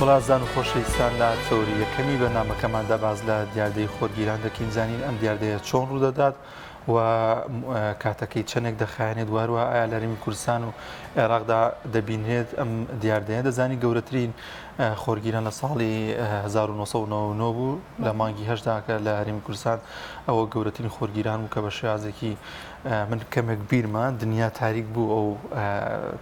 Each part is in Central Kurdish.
وڵاتزان و خۆشەویستان لە تەوری یەکەمی بەرنامەکەماندا باز لە دیاردەی خۆرگیران دەکەین زانین ئەم دیاردەیە چۆن ڕوودەدات و کاتەکەی چەندێک دەخایەنێت واروە ئایا لە هەرێمی کوردستان و عێراقدا دەبینێت ئەم دیاردەیە دەزانی گەورەترین خۆرگیران لە ساڵی 1990 بوو لە مانگی هەشدا کە لە هەرێمی کوردستان ئەوە گەورەترین خۆرگیران و کە بە شێوازێکی من کەمێک بیرمان دنیا تاریک بوو ئەو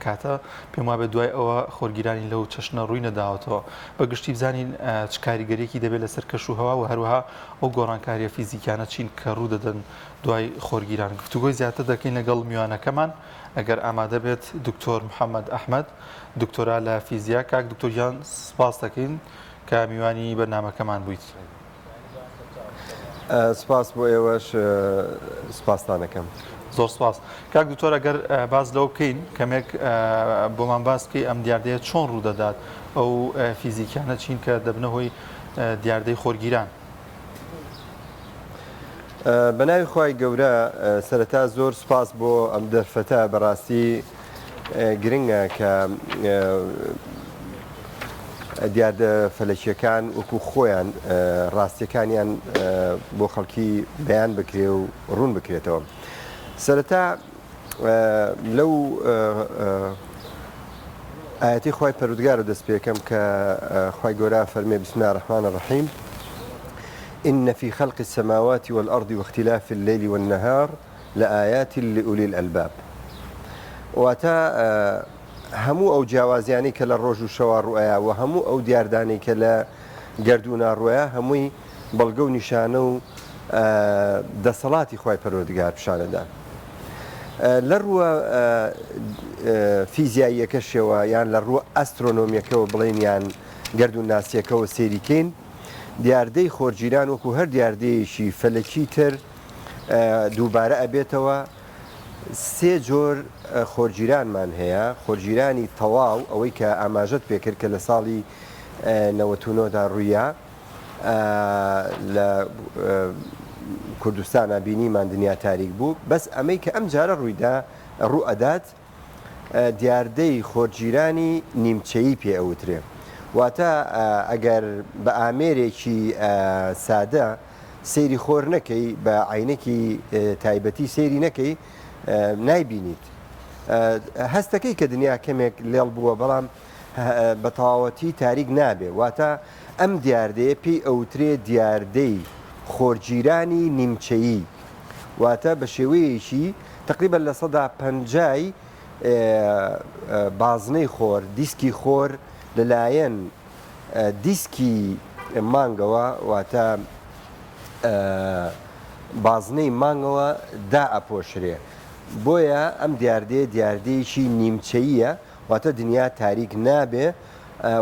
کاتە پێم وابێت دوای ئەوە خۆرگیرانی لەو چەشنە ڕووی نەداوەتەوە بەگشتی بزانین چ کاریگەریەکی دەبێت لەسەر کەش و هەوا و هەروەها ئەو گۆڕانکاریە فیزیکانە چین کە ڕوو دەدەن دوای خۆرگیران گفتوگۆی زیاتر دەکەین لەگەڵ میوانەکەمان ئەگەر ئامادە بێت دکتۆر محەممەد ئەحمەد دکتۆرا لە فیزیا کاک دکتۆریان سپاس دەکەین کە میوانی بەرنامەکەمان بوویت. سپاس بۆ ئێوەش سپاسدانەکەم. زۆر سپاس. کاک دکتۆر ئەگەر باز لەو بکەین کەمێک بۆمان باس بکەی ئەم دیاردەیە چۆن ڕوو دەدات ئەو فیزیکیانە چین کە دەبنە هۆی دیاردەی خۆرگیران. بە ناوی خی گەورە سەرەتا زۆر سپاس بۆ ئەم دەرفەتە بەڕاستی گرنگە کە دیاردە فەلەکیەکان وەکو خۆیان ڕاستیەکانیان بۆ خەڵکی بەیان بکرێ و ڕوون بکرێتەوە. سەرەتا لەو ئاەتی خی پەروردگارە دەست پێکەم کە خی گەورە فەرمێ بسم الله الرحمن الرحیم إن في خلق السماوات والأرض واختلاف الليل والنهار لآيات لأولي الألباب. واتا هەموو ئەو جیاوازیانی کە لە ڕۆژ و شەوا ڕوئەیە و هەموو ئەو دیاردانی کە لە گەردوونە ڕوەیە هەمووی بەڵگە و نیشانە و دەسەڵاتی خی پەروەردگار پیشانەدا. لە ڕووە فیزیاییەکەشەوە یان لە ڕووە ئەسترۆنۆمیەکەەوە بڵێن یان گەردون ناسیەکەەوە سێریکەین دیاردەی خۆرگیران وەکو هەر دیاردەیەشی فەلەکی تر دووبارە ئەبێتەوە سێ جۆر خۆرگیرانمان هەیە خۆرگیرانی تەواو ئەوەی کە ئاماژەت پێکرد کە لە ساڵی 99دا ڕوویە لە کوردستانە بینیمان دنیا تاریک بوو بەس ئەمەی کە ئەم جارە ڕوویدا ڕوو ئەدات دیاردەی خۆرگیرانی نیمچەیی پێ ئەوترێ واتە ئەگەر بە ئامێرێکی سادە سەیری خۆر نەکەی بە عینەکی تایبەتی سەیری نەکەی نایبینیت. هەستەکەی کە دنیا کەمێک لێڵ بووە بەڵام بە تەواوەتی تاریک نابێ واتە ئەم دیاردەیە پێی ئەوترێ دیاردەی خۆرگیرانی نیمچەیی واتە بە شێوەیەکی تقریبەن لە 150 بازنەی خۆر دیسکی خۆر لەلایەن دیسکی مانگەوە واتە بازنەی مانگەوە دا ئەپۆشرێ بۆیە ئەم دیاردەیەکی نیمچەییە واتە دنیا تاریک نابێ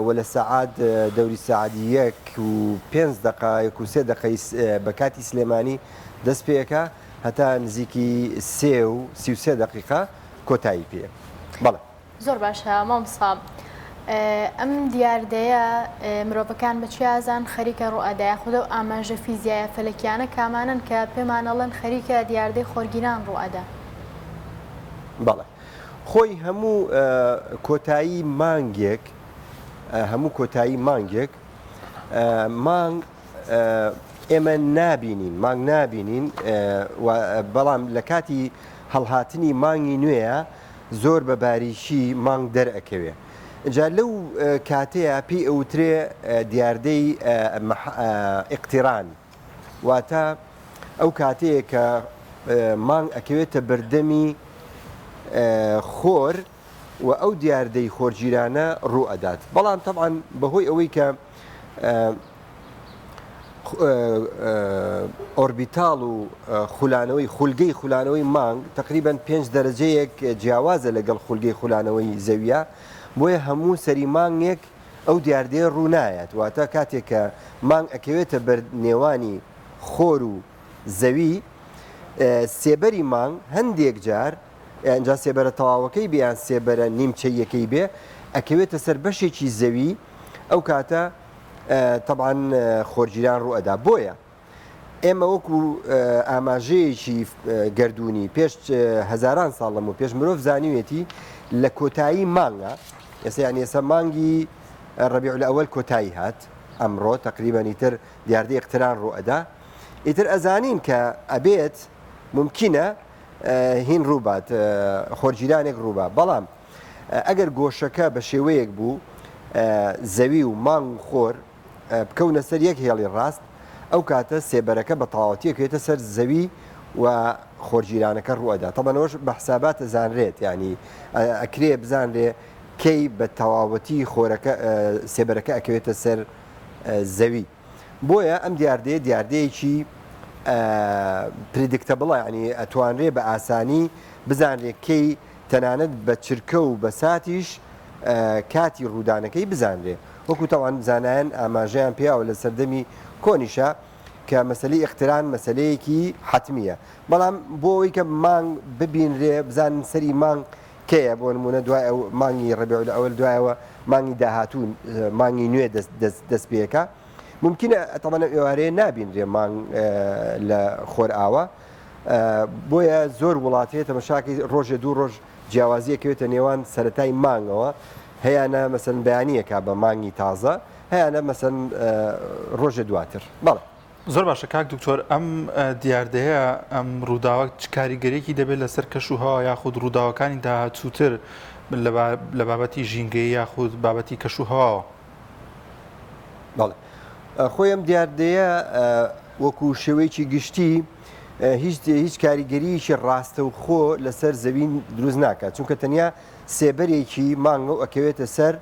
و لە سەعات دەوری سەعاتی 1 و 5 دقایق و 3 دقەی بە کاتی سلێمانی دەست پێەکە هەتا نزیکی 3 و 33 دقیقا کۆتایی پێ. بەڵێ زۆر باشە مامۆستا. ئەم دیاردەیە مرۆڤەکان بەچی ئازان خەریکە ڕوئەدای خودە و ئاماژە فیزیایە فەلەکیانە کامانن کە پێمانەڵەن خەریکە دیاردەی خۆرگیران ڕوئەدا. بەڵێ خۆی هەموو کۆتایی مانگێک هەموو کۆتایی مانگێک مانگ ئێمە نابینین مانگ نابینین بەڵام لە کاتی هەڵهاتنی مانگی نوێیە زۆر بە باریشی مانگ دەرئەکەوێ. جا لەو کاتەیە پێی ئەوترێ دیاردەی ئیقتیران واتە ئەو کاتەیە کە مانگ ئەکەوێتە بەردەمی خۆر و ئەو دیاردەی خۆرگیرانە ڕوو ئەدات بەڵام تەبعاً بەهۆی ئەوەی کە ئۆربیتاڵ و خولانەوەی خولگەی خولانەوەی مانگ تقریباً 5 دەرەجەیەک جیاوازە لەگەڵ خولگەی خولانەوەی زەویە بۆیە هەموو سەری مانگێک ئەو دیاردەیە ڕوونایەت واتە کاتێک کە مانگ ئەکەوێتە بەر نێوانی خۆر و زەوی سێبەری مانگ هەندێک جار ئەنجا سێبەرە تەواوەکەی بیان سێبەرە نیمچەیەکەی بێ ئەکەوێتە سەر بەشێکی زەوی ئەو کاتە تەبعاً خۆرگیران ڕوئەدا بۆیە ئێمە وەکو ئاماژەیەکی گەردوونی پێش هەزاران ساڵ لەمەوە پێش مرۆڤ زانیوێتی لە کۆتایی مانگە ئێستا یان ئێستا مانگی ڕەبیع الأول کۆتایی هات ئەمڕۆ تقریبا ئیتر دیاردەی اقتران ڕوئەدا ئیتر ئەزانین کە ئەبێت ممکنە هین ڕووبات خۆرگیرانێک ڕووبا بەڵام ئەگەر گۆشەکە بە شێوەیەک بوو زەوی و مانگ و خۆر بکەونە سەر یەک هێڵی ڕاست ئەو کاتە سێبەرەکە بە تەواوەتیەکێتە سەر زەوی و خۆرگیرانەکە ڕوئەدا تەمەنەوەش بە حسابات دەزانرێت ینی ئەکرێ بزانرێ کەی بە تەواوەتی خۆرەکە سێبەرەکە ئەکەوێتە سەر زەوی بۆیە ئەم دیاردەیەکی پردیکتەبڵە ینی ئەتوانرێ بە ئاسانی بزانرێ کەی تەنانەت بە چرکە و بە ساتیش کاتی ڕوودانەکەی بزانرێ وەکو تەوان زانایان ئاماژەیان پیاوە لە سەردەمی کۆنیشە کە مەسلەی اختران مەسلەیەکی حتمیە بەڵام بۆ ئەوەی کە مانگ ببینرێ بزانن سەری مانگ کەیە بۆ نمونە دوای ئەو مانگی ڕەبیع الأول دوایەوە مانگی داهاتوون مانگی نوێ دەست پێەکە ممکنە تەمەنە ئێوارەیە نابینرێ مانگ لە خۆر ئاوە بۆیە زۆر وڵاتەیە تەمەشاکی ڕۆژێ دوو ڕۆژ جیاوازیەکەوێتە نێوان سەرەتای مانگەوە هەیەە مەسەن بەیانیەکە بە مانگی تازە هەیەە مەسەن ڕۆژە دواتر بەڵێ زۆر باشە کاک دکتۆر ئەم دیاردەیە ئەم ڕووداوە چکاریگەرێکی دەبێت لەسەر کەشوها یاخود ڕووداوەکانی داهاتووتر لە بابەتی ژینگەی یاخود بابەتی کەشوهاوە بەڵێ خۆی ئەم دیاردەیە وەکو شێوەیەکی گشتی هیچ کاریگەرییکی ڕاستە و خۆ لەسەر زەوین دروست ناکات چونکە تەنیا سێبەرێکی مانگە و ئەکەوێتە سەر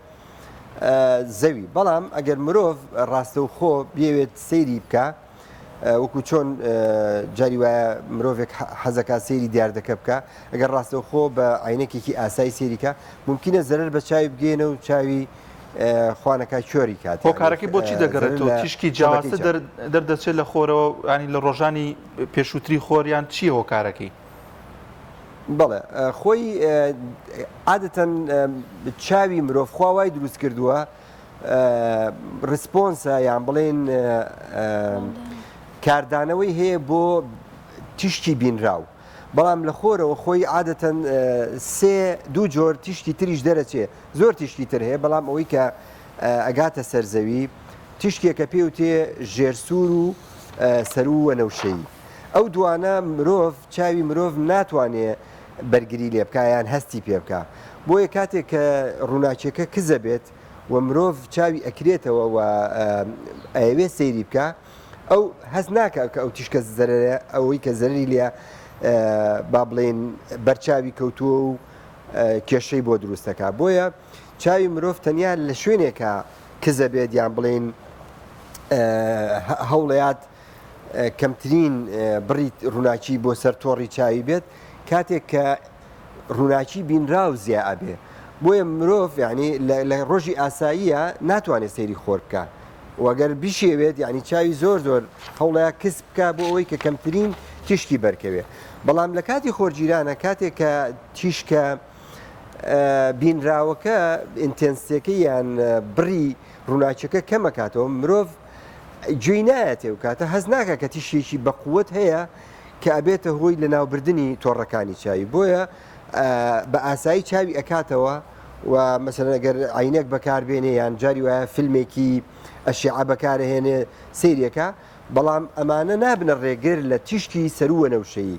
زەوی بەڵام ئەگەر مرۆڤ ڕاستە و خۆ بێوێت سەیری بکە وەکو چۆن جاری وایە مرۆڤێک حەزەکە سەیری دیاردەکە بکە ئەگەر ڕاستە و خۆ بە عینەکێکی ئاسایی سێریکە ممکنە زەرەر بە چاوی بگێنە و چاوی خوانەکە چۆری کات هۆکارەکەی بۆچی دەگەڕێتەوە تیشکی جیاوازتە دەردەچێت لە خۆرەوە ینی لە ڕۆژانی پێشووتری خۆریان چییە هۆکارەکەی؟ بەڵێ خۆی عادەتەن چاوی مرۆڤ خواوای دروست کردووە ڕسپۆنسە یان بڵێن کاردانەوەی هەیە بۆ تیشکی بینراو بەڵام لە خۆرەوە خۆی عادەتەن دوو جۆر تیشتی تریش دەرەچێ زۆر تیشتی تر هەیە بەڵام ئەوەی کە ئەگاتە سەرزەوی تیشکێکە پێوتێ ژێرسوور و سەر و وەنەوشەی ئەو دوانە مرۆڤ چاوی مرۆڤ ناتوانێت بەرگری لێ بکە یان هەستی پێ بکە بۆیە کاتێک کە ڕووناچیەکە کزە بێت و مرۆڤ چاوی ئەکرێتەوە و ئەوێ سەیری بکە ئەو هەست ناکە کە ئەو تیشکە زەرەرە ئەوەی کە زەرری لێ با بڵێن بەرچاوی کەوتووە و کێشەی بۆ دروستەکە بۆیە چاوی مرۆڤ تەنیا لە شوێنێکە کزە بێت یان بڵێن هەوڵەیات کەمترین بڕی ڕووناچی بۆ سەر تۆڕی چاوی بێت کاتێک کە ڕووناچی بینراو زیە ئەبێ بۆیە مرۆڤ یعنی لە ڕۆژی ئاساییە ناتوانێت سەیری خۆر بکە وەگەر بیشێوێت یعنی چاوی زۆر هەوڵەیە کەس بکە بۆ ئەوەی کە کەمترین تیشکی بەرکەوێت بەڵام لە کاتی خۆرگیرانە کاتێک کە تیشکە بینراوەکە ئینتەنسیەکەی یان بڕی ڕووناچیەکە کەمەکاتەوە مرۆڤ گوێی نایەتێ و کاتە هەز ناکە کە تیشێکی بەقووت هەیە کە ئەبێتە هۆی لە ناوبردننی تۆڕەکانی چاوی بۆیە بە ئاسایی چاوی ئەکاتەوە و مەسەلەن ئەگەر عینەک بەکاربێنێ یان جاری وایە فیلمێکی ئەشیعە بەکارهێنێ سیرێکە بەڵام ئەمانە نابنە ڕێگر لە تیشکی سەرووەنەوشەیی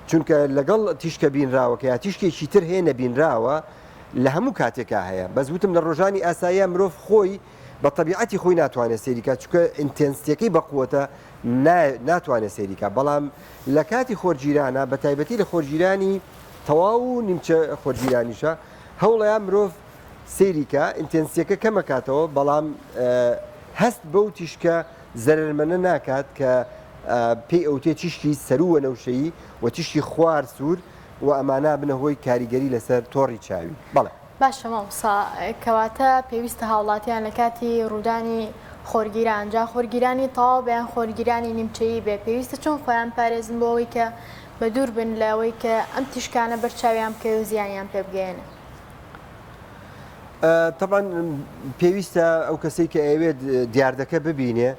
چونکە لەگەڵ تیشکە بینراوەکە یا تیشکێکی تر هێنە بینراوە لە هەموو کاتێکا هەیە بەزوتم لە ڕۆژانی ئاساییە مرۆڤ خۆی بە طبیعەتی خۆی ناتوانێت سێریکە چونکە ئینتەنسیەکەی بەقووەتە ناتوانێت سێریکە بەڵام لە کاتی خۆرگیرانە بە تایبەتی لە خۆرگیرانی تەواو و نیمچە خۆرگیرانیشە هەوڵەیە مرۆڤ سێریکە ئینتەنسیەکە کەمەکاتەوە بەڵام هەست بەو تیشکە زەرمەنە ناکات کە پێی ئەوتێ تیشکی سەرووەنەوشەیی و تیشکی خوار سوور و ئەمانە بنەهۆی کاریگەری لەسەر تۆڕی چاوی بەڵێ باشە مامۆستا کەواتە پێویستە هاوڵاتیان لە کاتی ڕوودانی خۆرگیران جا خۆرگیرانی تەواو بەیان خۆرگیرانی نیمچەیی بێ پێویستە چۆن خۆیان پارێزن بۆ ئەوەی کە بە دوور بن لەوەی کە ئەم تیشکانە بەرچاویان بکە و زیانیان پێ بگەێنە طبعا پێویستە ئەو کەسەی کە ئەوێت دیاردەکە ببینێ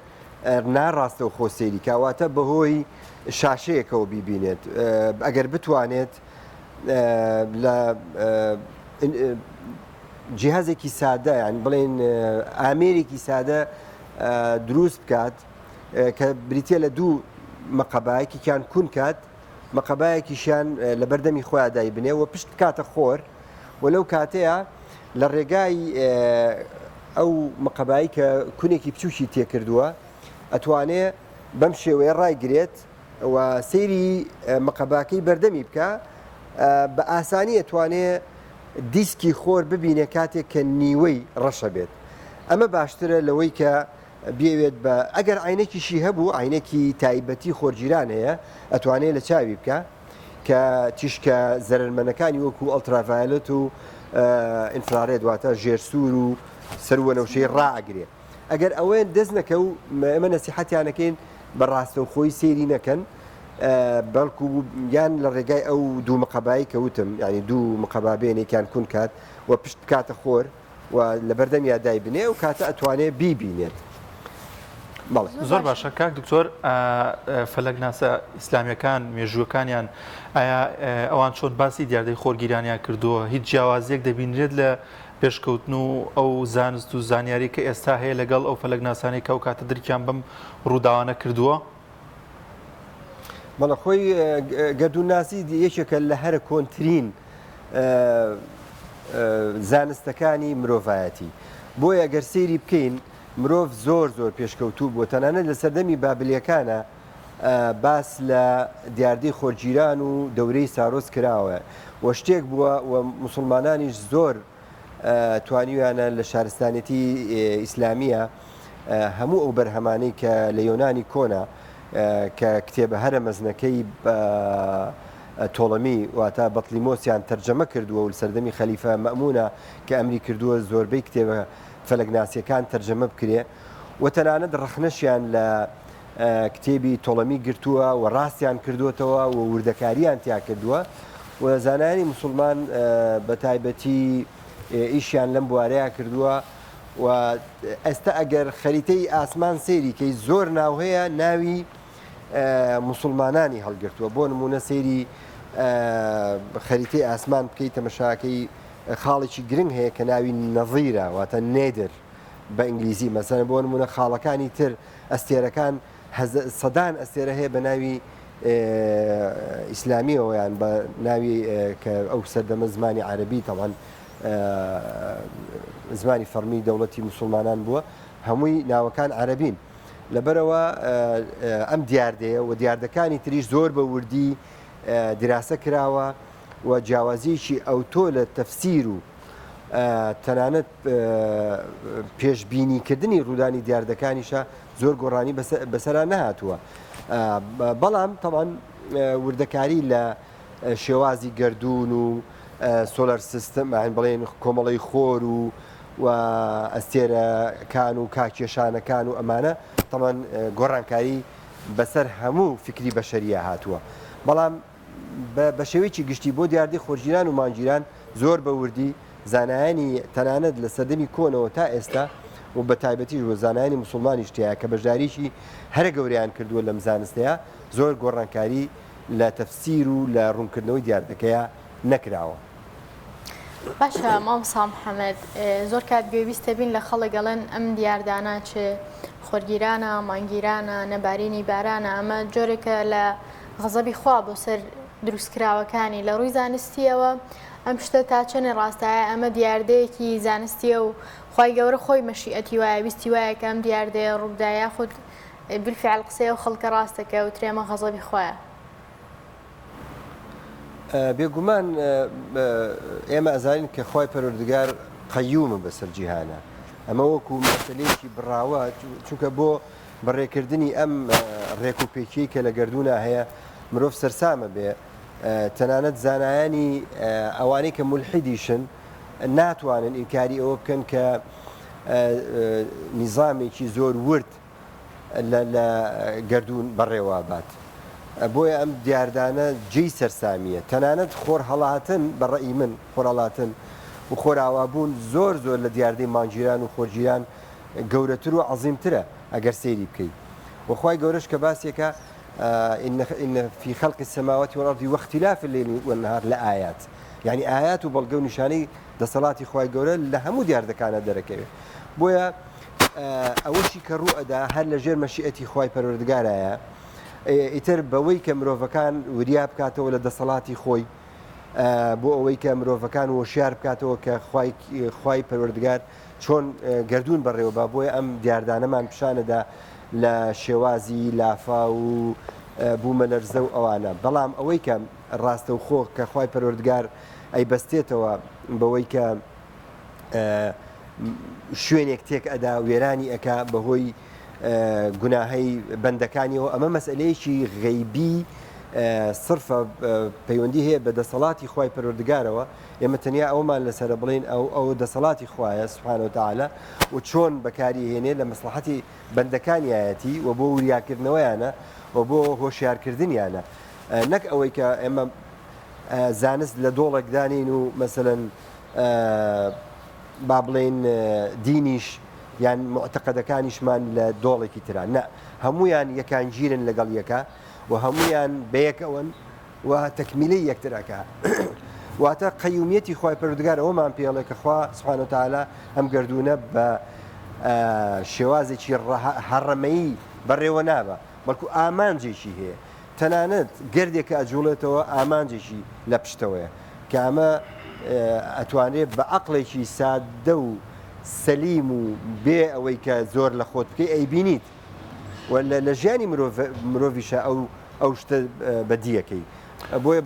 ناڕاستە و خۆسەیری کاواتە بەهۆی شاشەیەکەوە بیبینێت ئەگەر بتوانێت لە جیهازێکی سادە یعنی بڵێن ئامێرێکی سادە دروست بکات کە بریتە لە دوو مەقەبایەکیان کون کات مەقەبایەکیشیان لە بەردەمی خۆیان دای بنێ و پشت کاتە خۆر و لەو کاتەیە لە ڕێگای ئەو مەقەبایی کە کونێکی بچوشی تێکردووە ئەتوانێ بەم شێوەیە ڕایگرێت و سەیری مەقەباکەی بەردەمی بکە بە ئاسانی ئەتوانێ دیسکی خۆر ببینێ کاتێک کە نیوەی ڕەشە بێت ئەمە باشترە لەوەی کە بێوێت بە ئەگەر عینێکیشی هەبوو عینێکی تایبەتی خۆرگیران هەیە ئەتوانێت لە چاوی بکە کە تیشکە زەرمەنەکانی وەکو ئەڵترافایلەت و ئینفرارێد واتە ژێرسوور و سەروەنەوشەی ڕائگرێ ئەگەر ئەوەیان دەست نەکە و ئەمە نەسیحەتیانەکەین بەڕاستە و خۆی سێری نەکەن بەڵکو یان لە ڕێگای ئەو دوو مەقەبایی کەوتم ینی دوو مەقەبابێنێکیان کون کات و پشت کاتە خۆر و لە بەردەمی یادای بنێ و کاتە ئەتوانێت بیبینێت. زۆر باشە کاک دکتۆر فەلەکناسە ئیسلامیەکان مێژووەکانیان ئایا ئەوان چۆن باسی دیاردەی خۆرگیرانیان کردووە هیچ جیاوازیەک دەبینرێت لە پێشکەوتن و ئەو زانست و زانیاری کە ئێستا هەیە لەگەڵ ئەو فەلەکناسانی کە ئەو کاتە درکیان بەم ڕووداوانە کردووە؟ بەڵە خۆی گەردووناسی یەکێکە لە هەرە کۆنترین زانستەکانی مرۆڤایەتی بۆیە ئەگەر سەیری بکەین مرۆڤ زۆر پێشکەوتوو بووە تەنانەت لە سەردەمی بابلیەکانە باس لە دیاردەی خۆرگیران و دەورەی سارۆز کراوە و شتێک بووە و موسڵمانانیش زۆر توانیویانە لە شارستانێتی ئیسلامیە هەموو ئەو بەرهەمانەی کە لە یۆنانی کۆنا کە کتێبە هەرە مەزنەکەی تۆڵەمی واتە بەطلیمۆسیان تەرجەمە کردووە و سەردەمی خەلیفە مەمونە کە ئەمری کردووە زۆربەی کتێبە فەلەکناسیەکان تەرجەمە بکرێ و تەنانەت ڕەخنەشیان لە کتێبی تۆڵەمی گرتووە و ڕاستیان کردوێتەوە و وردەکاریان تیا کردووە و زانانی موسڵمان بە تایبەتی ئیشیان لەم بوارەیە کردووە و ئێستا ئەگەر خەریتەی ئاسمان سێری کەی زۆر ناو هەیە ناوی موسڵمانانی هەڵگرتووە بۆ نمونە سێری خەریتەی ئاسمان بکەیت تەمەشاکەی خاڵێکی گرنگ هەیە کە ناوی نەظیرە واتە نێدر بە ئینگلیزی مەسەن بۆ نمونە خاڵەکانی تر ئەستێرەکان سەدان ئەستێرە هەیە بە ناوی ئیسلامیەوە یان بە ناوی کە ئەو سەردەمە زمانی عەرەبی تەوان زمانی فەرمی دەوڵەتی موسڵمانان بووە هەمووی ناوەکان عەرەبین لەبەرەوە ئەم دیاردەیە و دیاردەکانی تریش زۆر بە وردی دراسە کراوە و جیاوازیەکی ئەوتۆ لە تەفسیر و تەنانەت پێشبینیکردنی ڕوودانی دیاردەکانیشە زۆر گۆڕانی بەسەرا نەهاتووە بەڵام تەوان وردەکاری لە شێوازی گەردون و سۆلەر سیستم بڵێن کۆمەڵی خۆر و ئەستێرەکان و کاکێشانەکان و ئەمانە تەمان گۆڕانکاری بەسەر هەموو فکری بەشەریە هاتووە بەڵام بە شێوەیەکی گشتی بۆ دیاردەی خۆرگیران و مانگیران زۆر بە وردی زانایانی تەنانەت لە سەردەمی کۆنەوە تا ئێستا و بە تایبەتی وە زانایانی موسڵمانیش تەیە کە بەشداریشی هەرە گەوریان کردووە لەم زانستەیە زۆر گۆڕانکاری لە تەفسیر و لە ڕوونکردنەوەی دیاردەکەیە نەکراوە. باشە مامۆستا محەممەد زۆر کات گوێویستە بین لە خەڵک گەڵێن ئەم دیاردانە چ خۆرگیرانە مانگیرانە نەبارینی بارانە ئەمە جۆرێکە لە غەزەبی خوا بۆ سەر دروستکراوەکانی لە ڕووی زانستیەوە ئەم شتە تا چەنێ ڕاستایە ئەمە دیاردەیەکی زانستیە و خی گەورە خۆی مەشیئەتی وایە ویستی وایە کە ئەم دیاردەیە ڕوودایا خودت بالفعل قسەیە و خەڵکە ڕاستەکە و ترێمە غەزەبی خۆیە. بێگومان ئێمە ئەزانین کە خی پەروەردگار قەیومە بەسەر جیهانە ئەمە وەکو مەسەلەیەکی بڕاوە چونکە بۆ بەڕێکردنی ئەم ڕێک و پێکی کە لە گەردوونە هەیە مرۆڤ سەرسامە بێ تەنانەت زانایانی ئەوانەی کە مولحیدیشن ناتوانن ئینکاری ئەوە بکەن کە نیزامێکی زۆر ورد لە گەردوون بەڕێوە بات بۆیە ئەم دیاردانە جێی سەرسامیە تەنانەت خۆر هەڵاتن بەڕێی من خۆرهڵاتن و خۆراوابوون زۆر لە دیاردەی مانگیران و خۆرگیران گەورەتر و عەزیمترە ئەگەر سەیری بکەیت وخوای گەورەش کە باسێکە إن في خلق السماوات والأرض واختلاف الليل والنهار لآيات یعنی ئايات و بەڵگە و نیشانەی دەسەڵاتی خی گەورە لە هەموو دیاردەکانە دەرەکەوێت بۆیە ئەوەشی کە ڕوئەدا هەر لە ژێر مەشیئەتی خی پەروەردگارایە ئیتر بەوەی کە مرۆڤەکان وریا بکاتەوە لە دەسەڵاتی خۆی بۆ ئەوەی کە مرۆڤەکان وەشیار بکاتەوە کە خی پەروەردگار چۆن گردردون بەڕێوەبا بۆیە ئەم دیاردانەمان پیشانەدا لە شێوازی لافا و بوومە لەرزە و ئەوانە بەڵام ئەوەی کە ڕاستە و خۆ کە خی پەروەردگار ئەی بەستێتەوە بەوەی کە شوێنێک تێک ئەدا وێرانی ئەکا بەهۆی گوناهەی بەندەکانیەوە ئەمە مەسئلەیەکی غەیبی صرفە پەیوەندی هەیە بە دەسەڵاتی خی پەروەردگارەوە ئێمە تەنیا ئەومان لەسرە بڵین ئەو دەسەڵاتی خوایە سوبحانە وتعالە و چۆن بەکاری هێنێ لە مەسلحەتی بەندەکانیایەتی و بۆ وریاکردنەوەیانە و بۆ هۆشیارکردنیانە نەک ئەوەی کە ئێمە زانست لە دۆڵێک دانین و مەسەلەن با بڵێن دینیش یان معتەقەدەکانیشمان لە دۆڵێکی تران نە هەمویان یەکان گیرن لەگەڵ یەکە و هەمویان بەیەکەوەن و تەکمیلی یەکترەکە واتە قەیومیەتی خی پەروەردگار ئەومان پێڵێ کە خوا سوبحانە وتعالە ئەم گردونە بە شێوازێکی هەڕەمەیی بەڕێوە نابە بەڵکو ئامانجێکی هەیە تەنانەت گردێکە ئەجوڵێتەوە ئامانجێکی لە پشتەوەیە کە ئەمە ئەتوانێت بە عەقڵێکی سادە و سەلیم و بێ ئەوەی کە زۆر لە خۆت بکەی ئەیبینیت لە ژیانی مرۆڤیشە ئەو شتە بەدیەکەی بۆیە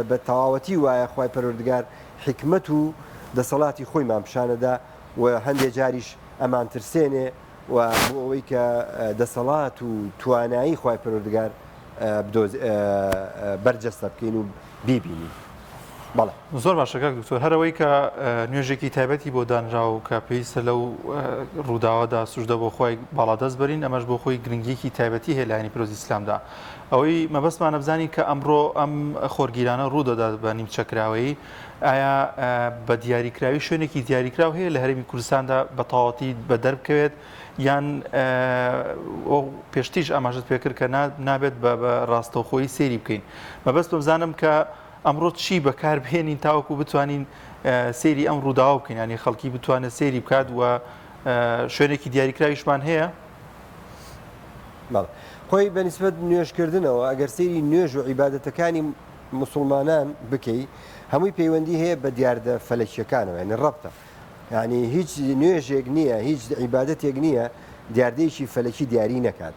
بە تەواوەتی وایە خی پەروەردگار حکمت و دەسەڵاتی خۆی مامپشانەدا و هەندێک جاریش ئەمان ترسێنێ و بۆ ئەوەی کە دەسەڵات و توانایی خی پەروەردگار بەرجەستە بکەین و بیبینی. زۆر باشەکە دکتۆر هەرەوەی کە نوێژێکی تایبەتی بۆ دانرا و کە پێویستە لەو ڕووداوەدا سوژدە بۆ خۆی باڵادەست بەرین ئەمەش بۆ خۆی گرنگیەکی تایبەتی هەیە لایەنی پیرۆزی ئیسلامدا ئەوەی مەبەستمانە بزانین کە ئەمڕۆ ئەم خۆرگیرانە ڕوودەدات بە نیمچەکراوەیی ئایا بە دیاریکراوی شوێنێکی دیاریکراو هەیە لە هەرێمی کوردستاندا بە تەواوەتی بە دەربکەوێت یان پێشتیش ئاماژت پێکرد کە نابێت بە ڕاستەوخۆیی سێری بکەین مەبەست بزانم کە ئەمڕۆ چی بەکاربهێنین تاوەکو بتوانین سێری ئەم ڕووداوە بکەین ینی خەڵکی بتوانێت سێری بکات و شوێنێکی دیاریکراویشمان هەیە خۆی بەنسبەت نوێژکردنەوە ئەگەر سێری نوێژ و عیبادەتەکانی مسلمانان بکەی هەمووی پەیوەندی هەیە بە دیاردە فەلەکیەکانەوە ینی ڕەبتە یعنی هیچ نوێژێک نییە هیچ عیبادەتێک نییە دیاردەیەکی فەلەکی دیاری نەکات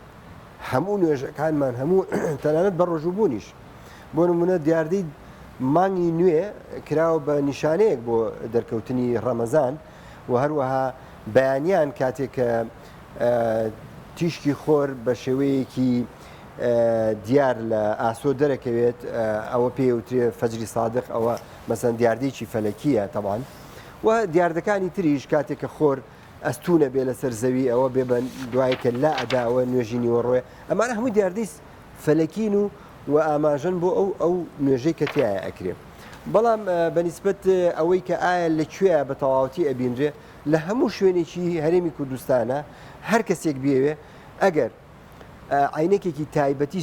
هەموو نوێژەکانمان هەموو تەنانەت بە ڕۆژوبوونیش بۆ نمونە دیاردەی مانگی نوێ کراوە بە نیشانەیەک بۆ دەرکەوتنی ڕەمەزان و هەروەها بەیانیان کاتێک کە تیشکی خۆر بە شێوەیەکی دیار لە ئاسۆ دەرەکەوێت ئەوە پێوترێ فەجری سادق ئەوە مەسەن دیاردەیەکی فەلەکیە تەوان و دیاردەکانی تریش کاتێک کە خۆر ئەستونە بێ لەسەر زەوی ئەوە بێ بە دوایکە لا ئەداوە نوێژینی وەڕۆێ ئەمانە هەموو دیاردەی فەلەکین و ئاماژەن بۆ ئەو نوێژەی کە تایە ئەکرێ بەڵام بەنسبەت ئەوەی کە ئایا لەکوێ بە تەواوەتی ئەبینرێ لە هەموو شوێنێکی هەرێمی کوردستانە هەر کەسێک بێوێ ئەگەر عینەکێکی تایبەتی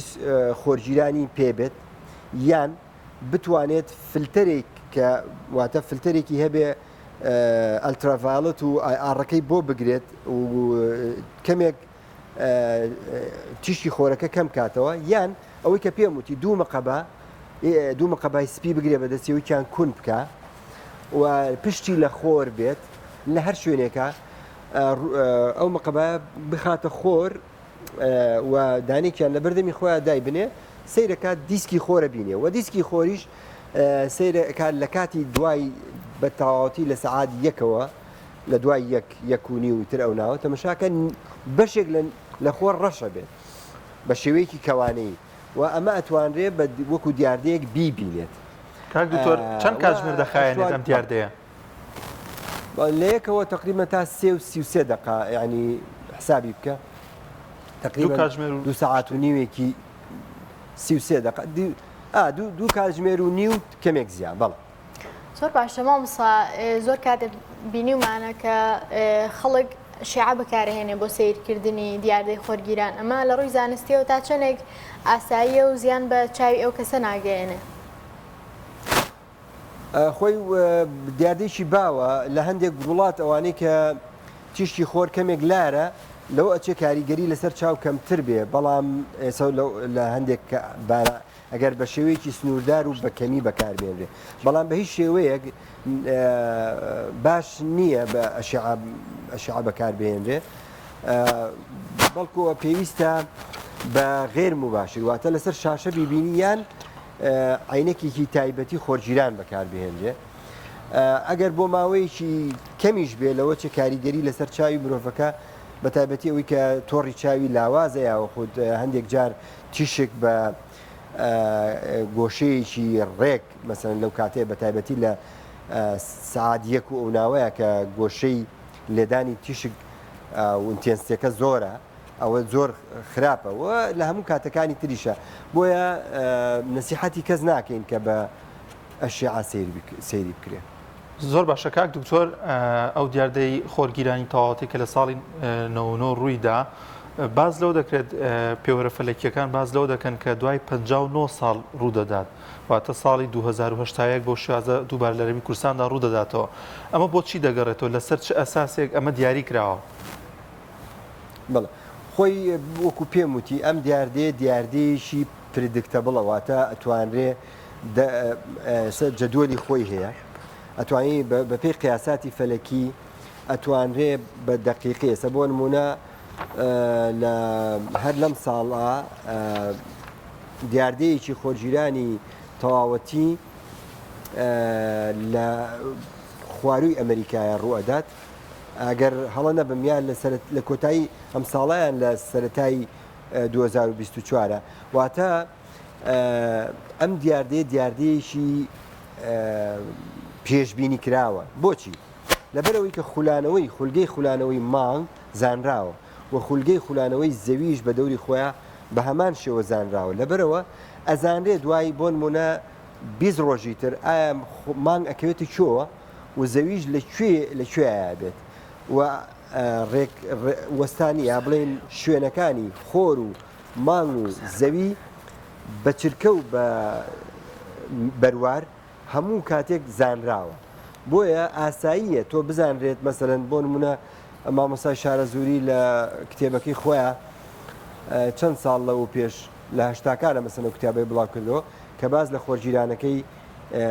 خۆرگیرانی پێبێت یان بتوانێت فلتەرێک کە واتە فلتەرێکی هەبێ ئەلترافالت و ئاڕەکەی بۆ بگرێت و کەمێک تیشتی خۆرەکە کەم کاتەوە یان ئەوەی کە پێم وتی دوو مەقەبای سپی بگرێ بەدەستیەوەیان کون بکە و پشتی لە خۆر بێت لە هەر شوێنێکە ئەو مەقەبە بخاتە خۆر و دانێکیان لە بەردەمی خۆیان دای بنێ سیرەکات دیسکی خۆرە بینێ و دیسکی خۆریش سیرەکات لە کاتی دوای بە تەواوەتی لە سەعات یەکەوە لە دوای یەک و نیو تر ئەو ناوە تەمەشاکە بەشێک لە خۆر ڕەشە بێت بە شێوەیەکی کەوانەی و ئەمە ئەتوانرێ بە وەکو دیاردەیەک بیبینێت کاک دکتۆر چەند کاتژمێر دەخایەنێت ئەم دیاردەیە لە یەکەوە تقریبا تا 33 دقه ینی حسابی بکە تقریبا 2 ساعت و نیوێکی 33 دقه دوو کاتژمێر و نیو کەمێک زیان بەڵێ زۆر باشە مامۆستا زۆر کاتێک بینیمانە کە خەڵک شیعە بەکارهێنێ بۆ سیرکردنی دیاردەی خۆرگیران ئەمە لە ڕووی زانستیەوە تا چەندێک ئاساییە و زیان بە چاوی ئەو کەسە ناگەیەنێ خۆی دیاردەیەکی باوە لە هەندێک وڵات ئەوانەی کە تیشتی خۆر کەمێک لارە لەو ئەچێ کاریگەری لەسەر چاو کەمتر بێ بەڵام ئێستا لە هەندێک ئەگەر بە شێوەیەکی سنووردار و بەکەمی بەکاربێنرێ بەڵام بە هیچ شێوەیەک باش نییە بە ئەشعە بەکاربێنرێ بەڵکو پێویستە بە غێر مباشر واتە لەسەر شاشە بیبینیان عینەکێکی تایبەتی خۆرگیران بەکاربێنرێ ئەگەر بۆ ماوەیەکی کەمیش بێ لەوە چه کاریگەری لەسەر چاوی مرۆڤەکە بە تایبەتی ئەوەی کە تۆڕی چاوی لاوازە یاوە خود هەندێک جار تیشک بە گۆشەیەکی ڕێک مەسەن لەو کاتەیە بە تایبەتی لە سعات یەک و ئەو ناوەیە کە گۆشەی لێدانی تیشک ئینتێنسیتەکە زۆرە ئەوە زۆر خراپە و لە هەموو کاتەکانی تریشە بۆیە نسیحەتی کەس ناکەین کە بە ئەشیعە سەیری بکرێت. زۆر باشە کاک دکتۆر ئەو دیاردەی خۆرگیرانی تەواوەتی کە لە ساڵی 99 ڕوویدا باز لەو دەکرێت پێوەرە فەلەکیەکان باز لەو دەکەن کە دوای 59 ساڵ ڕوودەدات واتە ساڵی 2010 بۆ شازە دووبار لە هەرێمی کوردستاندا ڕوودەداتەوە ئەمە بۆچی دەگەڕێتەوە لەسەر چه ئەساسێک ئەمە دیاری کراوە؟ بەڵێ خۆی وەکو پێم وتی ئەم دیاردەیەشی پردکتەبڵە واتە ئەتوانرێ جەدوەلی خۆی هەیە ئەتوانی بە پێی قیاساتی فەلەکی ئەتوانرێ بە دەقیقی ئێستا بۆ نمونە هەر لەم ساڵە دیاردەیەکی خۆرگیرانی تەواوەتی لە خواروی ئەمریکایە ڕوئەدات ئەگەر هەڵە نەبمیان لە کۆتایی ئەم ساڵیان لە سەرەتایی 2024 واتە ئەم دیاردەیەشی پێشبینی کراوە بۆچی لەبەرەوەی کە خولگەی خولانەوەی مانگ زانراوە و خولگەی خولانەوەی زەویش بە دەوری خۆیان بە هەمان شێوە زانراوە لەبەرەوە ئەزانرێ دوای بۆ نمونە 20 ڕۆژی تر ئایا مانگ ئەکەوێتی چۆوە و زەویش لەکوێیە بێت و وەستانی یا بڵێن شوێنەکانی خۆر و مانگ و زەوی بە چرکە و بە بەروار هەموو کاتێک زانراوە بۆیە ئاساییە تۆ بزانرێت مەسەرەن بۆ نمونە مامۆسای شارەزووری لە کتێبەکەی خۆیان چەند ساڵ لەوە پێش لە هەشتاکانە مەسەن کتابەی بڵاو کردەوە کە باز لە خۆرگیرانەکەی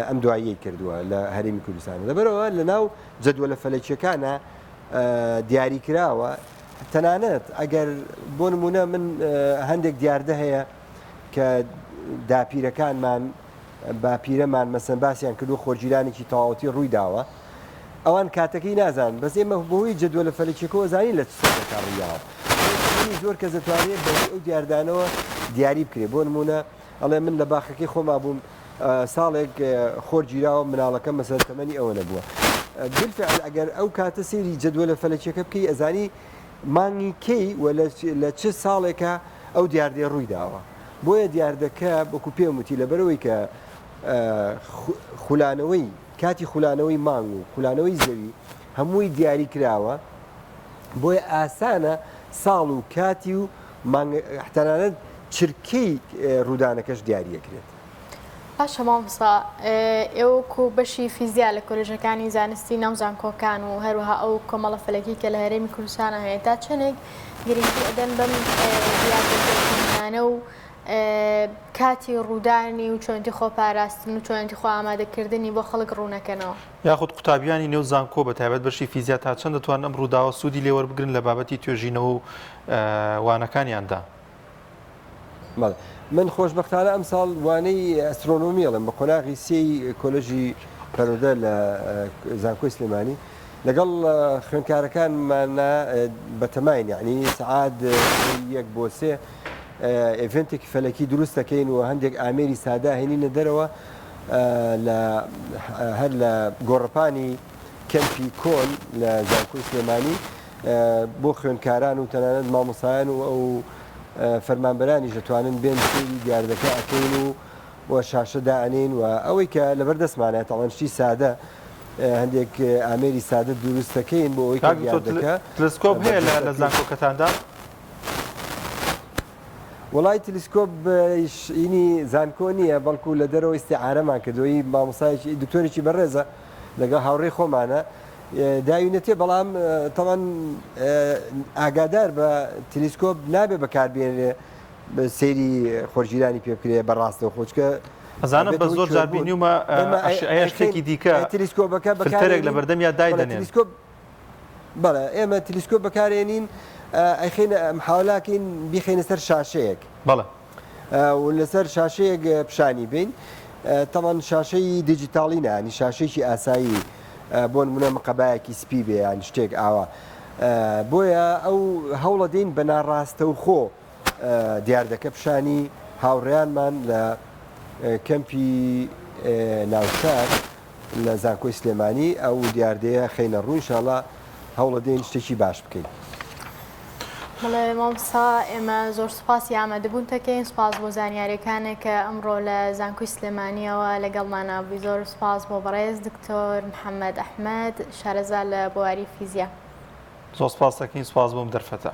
ئەم دواییەی کردووە لە هەرێمی کوردستان لەبەرەوە لە ناو جەدوەلە فەلەکیەکانە دیاری کراوە تەنانەت ئەگەر بۆ نمونە من هەندێک دیاردە هەیە کە داپیرەکانمان باپیرەمان مەسەن باسییان کردو خۆرگیرانێکی تەواوەتی ڕووی داوە ئەوان کاتەکەی نازان بەس ئێمە بۆی جەدوەلە فەلەکیەکەەوە زانی لە چۆنەکە ڕوویاوە زۆر کەس دەتوانێت بە ئەو دیاردانەوە دیاری بکرێت بۆ نمونە ئەڵێ من لە باخەکەی خۆما بووم ساڵێک خۆرگیراوە مناڵەکە مەسەر تەمەنی ئەوە نەبووە بالفعل ئەگەر ئەو کاتە سێری جەدوەلە فەلەکیەکە بکەی ئەزانی مانگی کەی و لە چه ساڵێکە ئەو دیاردەیە ڕووی داوە بۆیە دیاردەکە بەکو پێم وتی لەبەرەوەی کە خولانەوەی کاتی خولانەوەی مانگ و خولانەوەی زەوی هەمووی دیاری کراوە بۆیە ئاسانە ساڵ و کاتی و تەنانەت چرکەی ڕوودانەکەش دیاریەکرێت. باشە مامۆستا ئێوەکو بەشی فیزیا لە کۆلێژەکانی زانستی ناوزانکۆکان و هەروەها ئەو کۆمەڵە فەلەکی کە لە هەرێمی کوردستانە هەیە تا چەندێک گرنگی ئەدەن بەم دیاردەکانە و کاتی ڕوودانی و چۆنتی خۆپاراستن و چۆنتی خۆ ئامادەکردنی بۆ خەڵک ڕوونەکەنەوە یاخود قوتابیانی نێو زانکۆ بە تایبەت بەشی فیزیا تا چەند دەتوان ئەم ڕووداوە سوودی لێوەربگرن لە بابەتی توێژینەوە و وانەکانیاندا. من خۆشبەختانە ئەم ساڵ وانەی ئەسترۆنۆمیڵم بە قۆناغی سێی کۆلۆژی پەرۆدە لە زانکۆی سلێمانی لەگەڵ خوێندکارەکانمانە بەتەماین یعنی سعات 1 بۆ 3 ئێڤنتێکی فەلەکی دروست دەکەین و هەندێک ئامێری سادا هێنینە دەرەوە هەر لە گۆڕپانی کەمپی کۆن لە زانکۆی سلێمانی بۆ خوێندکاران و تەنانەت مامۆسایان و ئەو فەرمانبەرانی دەتوانن بێن سێری دیاردەکە ئەکەین و شاشەدا ئەنین و ئەوەی کە لەبەر دەستمانێت تەڵەنشتی سادە هەندێک ئامێری سادە دروست دەکەین بۆ ئەوەی دیاردەکە تلسکۆپ هەیە لە زانکۆکەتاندا وڵای تلسکۆپ اینی زانکۆ نییە بەڵکو لە دەرەوە ئیسیعارەمان کردەوەی مامۆسایکی دکتۆرێکی بەڕێزە لەگەڵ هاوڕێی خۆمانە داوینەتێ بەڵام تەمان ئاگادار بە تلسکۆپ نابێ بەکاربێنێ سەیری خۆرگیرانی پێ بکرێ بەڕاستەوە خۆچکە ئەزانم بە زۆر جار بینیومە ئەیە شتێکی دیکە تلسکۆپەکە فلتەرێک لە بەردەمیا دایدەنێن بەڵێ ئێمە تلسکۆپ بەکارێنین ئەیخینە محاولاکەین بیخینە سەر شاشەیەک بەڵێ لەسەر شاشەیەک پیشانی بین تەمان شاشەی دیجیتاڵی نانی شاشەیەکی ئاسایی بۆ نمونە مقەبایەکی سپی بێ یان شتێک ئاوە بۆیە ئەو هەوڵە دەین بە ناڕاستە و خۆ دیاردەکە پیشانی هاوڕێیانمان لە کەمپی ناوشار لە زانکۆی سلێمانی ئەو دیاردەیە خەینە ڕوو ئینشاڵڵا هەوڵە دەین شتێکی باش بکەین. بەڵێ مامۆستا ئێمە زۆر سوپاسی ئامادەبوون دەکەین سوپاس بۆ زانیاریەکانێک کە ئەمڕۆ لە زانکۆی سلێمانیەوە لەگەڵمانە بووی زۆر سوپاس بۆ بەڕێز دکتۆر محەممەد ئەحمەد شارەزا لە بۆواری فیزیا. زۆر سپاس دەکەین سوپاس بۆم دەرفەتە.